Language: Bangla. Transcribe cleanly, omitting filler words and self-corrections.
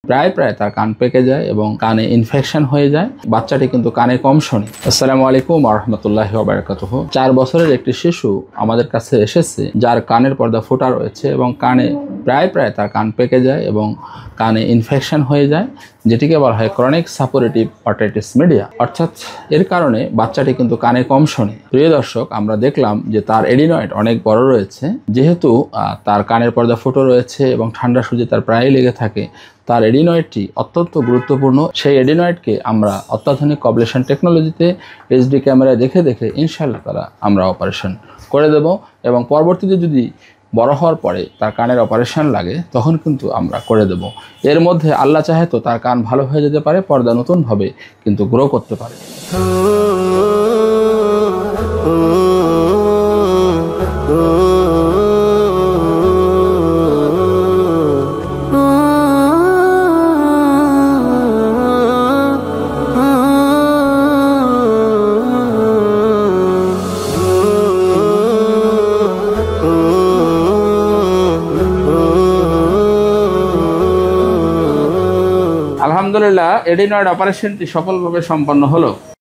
প্রায় তার কান পেকে যায় এবং কানে ইনফেকশন হয়ে যায়। বাচ্চাটি কিন্তু কানে কম শোনে। আসসালামু আলাইকুম ওয়া রাহমাতুল্লাহি ওয়া বারাকাতুহু। 4 বছরের একটি শিশু আমাদের কাছে এসেছে, যার কানের পর্দা ফোটা রয়েছে এবং কানে প্রায় তার কান পেকে যায় এবং কানে ইনফেকশন হয়ে যায়, যেটিকে বলা হয় ক্রনিক সাপোরেটিভ অটাইটিস মিডিয়া। অর্থাৎ এর কারণে বাচ্চাটি কিন্তু কানে কম শোনে। প্রিয় দর্শক, আমরা দেখলাম যে তার এডিনয়েড অনেক বড় রয়েছে। যেহেতু তার কানের পর্দা ফুটো রয়েছে এবং ঠান্ডা সূর্যে তার প্রায়ই লেগে থাকে, তার এডিনয়েডটি অত্যন্ত গুরুত্বপূর্ণ। সেই এডিনয়েডকে আমরা অত্যাধুনিক কবলেশন টেকনোলজিতে HD ক্যামেরায় দেখে ইনশাআল্লাহ তাআলা আমরা অপারেশন করে দেব এবং পরবর্তীতে যদি বড় হওয়ার পরে তার কানের অপারেশন লাগে তখন কিন্তু আমরা করে দেব। এর মধ্যে আল্লাহ চাহে তো তার কান ভালো হয়ে যেতে পারে, পর্দা নতুনভাবে কিন্তু গ্রো করতে পারে। আলহামদুলিল্লাহ, এডিনয়েড অপারেশনটি সফলভাবে সম্পন্ন হলো।